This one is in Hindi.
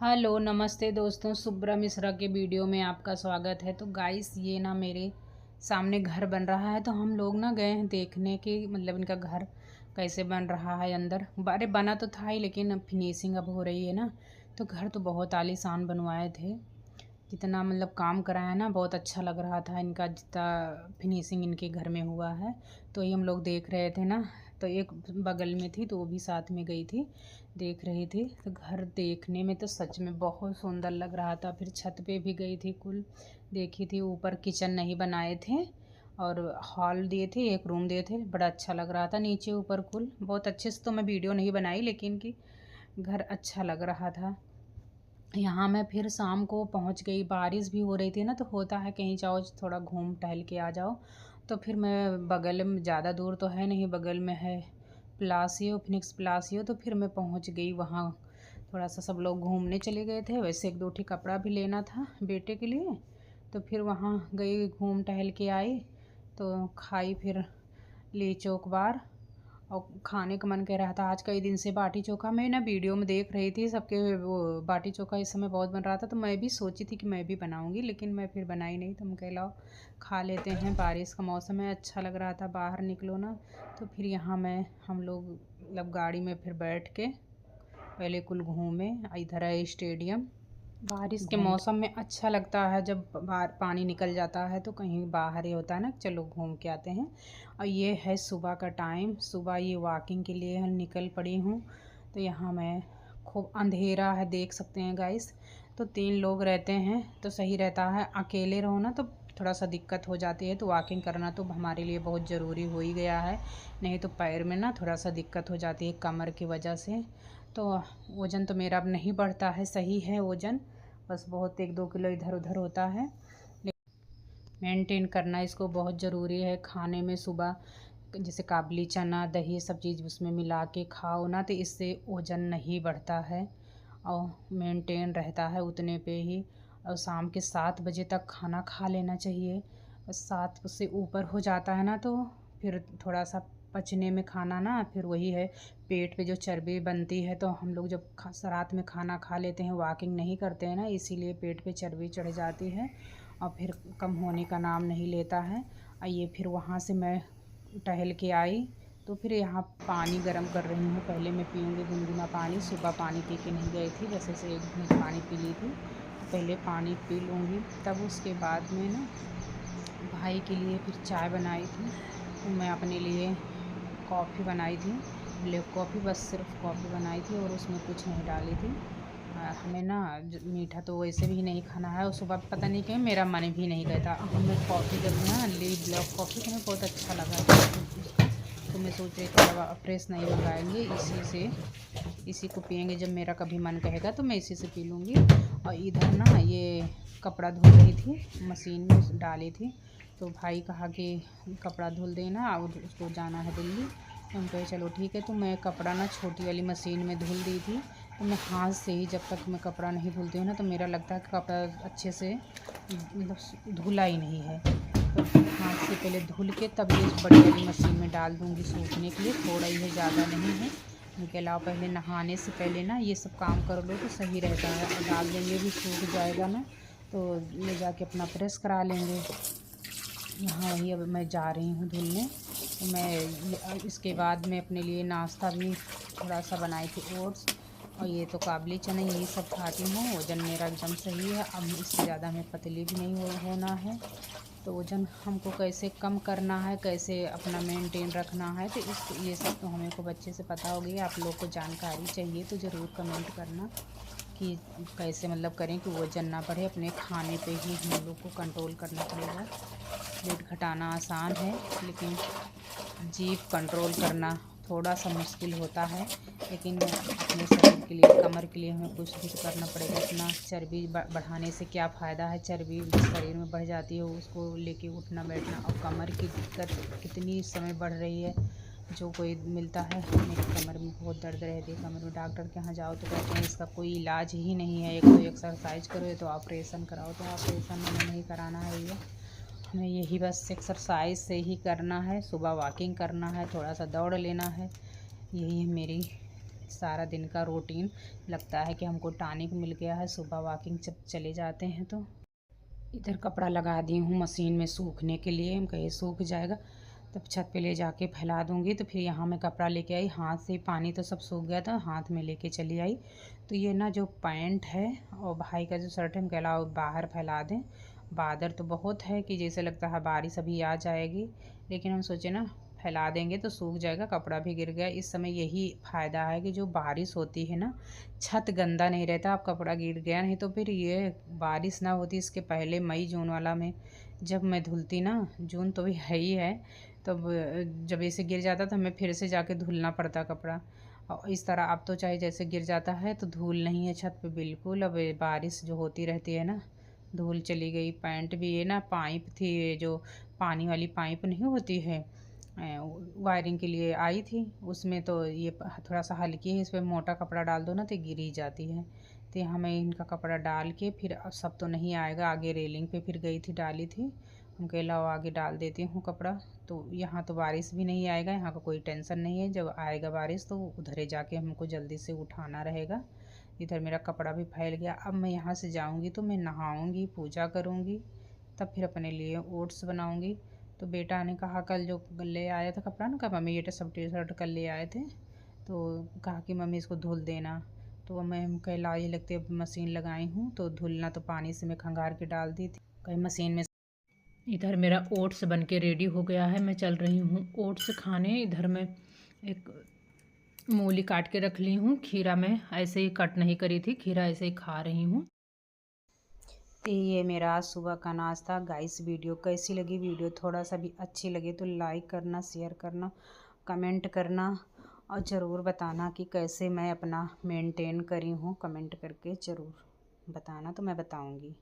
हेलो नमस्ते दोस्तों, सुब्रा मिश्रा के वीडियो में आपका स्वागत है। तो गाइस, ये ना मेरे सामने घर बन रहा है, तो हम लोग ना गए हैं देखने के मतलब इनका घर कैसे बन रहा है अंदर। बारे बना तो था ही, लेकिन अब फिनिशिंग अब हो रही है ना। तो घर तो बहुत आलीशान बनवाए थे, जितना मतलब काम कराया ना बहुत अच्छा लग रहा था इनका, जितना फिनिशिंग इनके घर में हुआ है। तो ये हम लोग देख रहे थे ना, तो एक बगल में थी तो वो भी साथ में गई थी, देख रही थी। तो घर देखने में तो सच में बहुत सुंदर लग रहा था। फिर छत पे भी गई थी, कुल देखी थी। ऊपर किचन नहीं बनाए थे और हॉल दिए थे, एक रूम दिए थे, बड़ा अच्छा लग रहा था। नीचे ऊपर कुल बहुत अच्छे से तो मैं वीडियो नहीं बनाई, लेकिन कि घर अच्छा लग रहा था। यहाँ मैं फिर शाम को पहुँच गई, बारिश भी हो रही थी ना, तो होता है कहीं जाओ थोड़ा घूम टहल के आ जाओ। तो फिर मैं बगल में, ज़्यादा दूर तो है नहीं, बगल में है प्लासियो, फिनिक्स प्लासियो। तो फिर मैं पहुँच गई वहाँ। थोड़ा सा सब लोग घूमने चले गए थे, वैसे एक दो ठी कपड़ा भी लेना था बेटे के लिए। तो फिर वहाँ गई, घूम टहल के आई, तो खाई फिर ली चोक बार। और खाने का मन कह रहा था आज कई दिन से बाटी चोखा। मैं ना वीडियो में देख रही थी सबके, वो बाटी चोखा इस समय बहुत बन रहा था, तो मैं भी सोची थी कि मैं भी बनाऊंगी, लेकिन मैं फिर बनाई नहीं। तो हम कह लाओ खा लेते हैं, बारिश का मौसम है, अच्छा लग रहा था बाहर निकलो ना। तो फिर यहाँ मैं हम लोग मतलब गाड़ी में फिर बैठ के पहले कुल घूमे। इधर है स्टेडियम। बारिश के मौसम में अच्छा लगता है जब बाहर पानी निकल जाता है, तो कहीं बाहर ही होता है ना, चलो घूम के आते हैं। और ये है सुबह का टाइम, सुबह ये वॉकिंग के लिए निकल पड़ी हूँ। तो यहाँ मैं, खूब अंधेरा है देख सकते हैं गाइस। तो 3 लोग रहते हैं तो सही रहता है, अकेले रहो ना तो थोड़ा सा दिक्कत हो जाती है। तो वॉकिंग करना तो हमारे लिए बहुत ज़रूरी हो ही गया है, नहीं तो पैर में ना थोड़ा सा दिक्कत हो जाती है कमर की वजह से। तो वज़न तो मेरा अब नहीं बढ़ता है, सही है वज़न, बस बहुत 1-2 किलो इधर उधर होता है। मेंटेन करना इसको बहुत ज़रूरी है। खाने में सुबह जैसे काबली चना दही सब चीज़ उसमें मिला के खाओ ना, तो इससे वज़न नहीं बढ़ता है और मेंटेन रहता है उतने पे ही। और शाम के 7 बजे तक खाना खा लेना चाहिए। 7 से ऊपर हो जाता है ना, तो फिर थोड़ा सा पचने में खाना ना, फिर वही है पेट पे जो चर्बी बनती है। तो हम लोग जब रात में खाना खा लेते हैं, वॉकिंग नहीं करते हैं ना, इसीलिए पेट पे चर्बी चढ़ जाती है और फिर कम होने का नाम नहीं लेता है। और ये फिर वहाँ से मैं टहल के आई, तो फिर यहाँ पानी गर्म कर रही हूँ। पहले मैं पीऊँगी गुनगुना पानी, सुबह पानी पी के नहीं गई थी, बस ऐसे एक घूंट पानी पी ली थी। पहले पानी पी लूँगी, तब उसके बाद में ना भाई के लिए फिर चाय बनाई थी। तो मैं अपने लिए कॉफ़ी बनाई थी, ब्लैक कॉफ़ी, बस सिर्फ कॉफ़ी बनाई थी और उसमें कुछ नहीं डाली थी। हमें ना मीठा तो वैसे भी नहीं खाना है, और सुबह पता नहीं क्यों मेरा मन भी नहीं कहता। हमें कॉफ़ी जब ना ली ब्लैक कॉफ़ी, तो हमें बहुत अच्छा लगा था उसका। तो मैं सोच रही थी अब फ्रेश नहीं मंगाएंगे, इसी को पियेंगे। जब मेरा कभी मन कहेगा तो मैं इसी से पी लूँगी। और इधर ना ये कपड़ा धुल रही थी, मशीन में डाली थी। तो भाई कहा कि कपड़ा धुल देना, और उसको जाना है दिल्ली। तो हम कहे चलो ठीक है। तो मैं कपड़ा ना छोटी वाली मशीन में धुल दी थी। तो मैं हाथ से ही, जब तक मैं कपड़ा नहीं धुलती हूँ ना, तो मेरा लगता है कि कपड़ा अच्छे से मतलब धुला ही नहीं है। तो हाथ से पहले धुल के तब ये बड़ी वाली मशीन में डाल दूँगी सूखने के लिए। थोड़ा ही है, ज़्यादा नहीं है। इनके अलावा पहले नहाने से पहले ना ये सब काम कर लो तो सही रहता है, और डाल देंगे भी सूख जाएगा ना, तो ले जाके अपना प्रेस करा लेंगे। यहाँ वही अब मैं जा रही हूँ धुलने। तो मैं इसके बाद में अपने लिए नाश्ता भी थोड़ा सा बनाई थी, ओट्स और ये तो काबली चना, यही सब खाती हूँ। वज़न मेरा एकदम सही है, अब इससे ज़्यादा हमें पतली भी नहीं होना है। तो वज़न हमको कैसे कम करना है, कैसे अपना मेंटेन रखना है, तो ये सब तो हमें को बच्चे से पता होगी। आप लोग को जानकारी चाहिए तो ज़रूर कमेंट करना कि कैसे मतलब करें कि वज़न ना बढ़े। अपने खाने पे ही हम लोग को कंट्रोल करना पड़ेगा। वेट घटाना आसान है, लेकिन जीभ कंट्रोल करना थोड़ा सा मुश्किल होता है। लेकिन अपने शरीर के लिए, कमर के लिए हमें कुछ भी तो करना पड़ेगा। इतना चर्बी बढ़ाने से क्या फ़ायदा है, चर्बी शरीर में बढ़ जाती है, उसको लेके उठना बैठना। और कमर की दिक्कत कितनी इस समय बढ़ रही है, जो कोई मिलता है। मेरी कमर में बहुत दर्द रहती है, कमर में डॉक्टर के यहाँ जाओ तो कहते हैं इसका कोई इलाज ही नहीं है, एक तो एक्सरसाइज करो, या तो ऑपरेशन कराओ। तो ऑपरेशन हमें नहीं कराना है, ये हमें यही बस एक्सरसाइज से ही करना है। सुबह वॉकिंग करना है, थोड़ा सा दौड़ लेना है, यही है मेरी सारा दिन का रूटीन लगता है कि हमको टॉनिक मिल गया है। सुबह वॉकिंग जब चले जाते हैं तो इधर कपड़ा लगा दी हूँ मशीन में सूखने के लिए, हम कहे सूख जाएगा तब छत पे ले जाके फैला दूँगी। तो फिर यहाँ मैं कपड़ा लेके आई, हाथ से पानी तो सब सूख गया था, हाथ में लेके चली आई। तो ये ना जो पैंट है और भाई का जो शर्ट है हम कहला बाहर फैला दें। बादल तो बहुत है कि जैसे लगता है बारिश अभी आ जाएगी, लेकिन हम सोचे ना फैला देंगे तो सूख जाएगा, कपड़ा भी गिर गया। इस समय यही फ़ायदा है कि जो बारिश होती है ना, छत गंदा नहीं रहता, अब कपड़ा गिर गया। नहीं तो फिर ये बारिश ना होती इसके पहले मई जून वाला में जब मैं धुलती ना, जून तो भी है ही है, तब जब ऐसे गिर जाता तो हमें फिर से जाके धुलना पड़ता कपड़ा। और इस तरह अब तो चाहे जैसे गिर जाता है तो धूल नहीं है छत पे बिल्कुल। अब ये बारिश जो होती रहती है ना, धूल चली गई। पैंट भी ये ना पाइप थी, ये जो पानी वाली पाइप नहीं होती है वायरिंग के लिए आई थी, उसमें तो ये थोड़ा सा हल्की है, इस पर मोटा कपड़ा डाल दो ना तो गिर ही जाती है। तो यहाँ मैं इनका कपड़ा डाल के फिर सब तो नहीं आएगा, आगे रेलिंग पे फिर गई थी डाली थी, हम कह लाओ आगे डाल देती हूँ कपड़ा। तो यहाँ तो बारिश भी नहीं आएगा, यहाँ का कोई टेंशन नहीं है। जब आएगा बारिश तो उधरे जाके हमको जल्दी से उठाना रहेगा। इधर मेरा कपड़ा भी फैल गया। अब मैं यहाँ से जाऊँगी तो मैं नहाऊँगी, पूजा करूँगी, तब फिर अपने लिए ओट्स बनाऊँगी। तो बेटा ने कहा कल जो ले आया था कपड़ा ना, कहा मम्मी ये सब टी शर्ट कल ले आए थे, तो कहा कि मम्मी इसको धुल देना। तो मैं कह ला ये लगती है मशीन लगाई हूँ तो धुलना तो पानी से मैं खंगार के डाल दी थी कहीं मशीन में। इधर मेरा ओट्स बन के रेडी हो गया है, मैं चल रही हूँ ओट्स खाने। इधर मैं एक मूली काट के रख ली हूँ, खीरा मैं ऐसे ही कट नहीं करी थी, खीरा ऐसे ही खा रही हूँ। तो ये मेरा आज सुबह का नाश्ता। गाइस वीडियो कैसी लगी? वीडियो थोड़ा सा भी अच्छी लगे तो लाइक करना, शेयर करना, कमेंट करना और ज़रूर बताना कि कैसे मैं अपना मेंटेन करी हूँ। कमेंट करके ज़रूर बताना तो मैं बताऊँगी।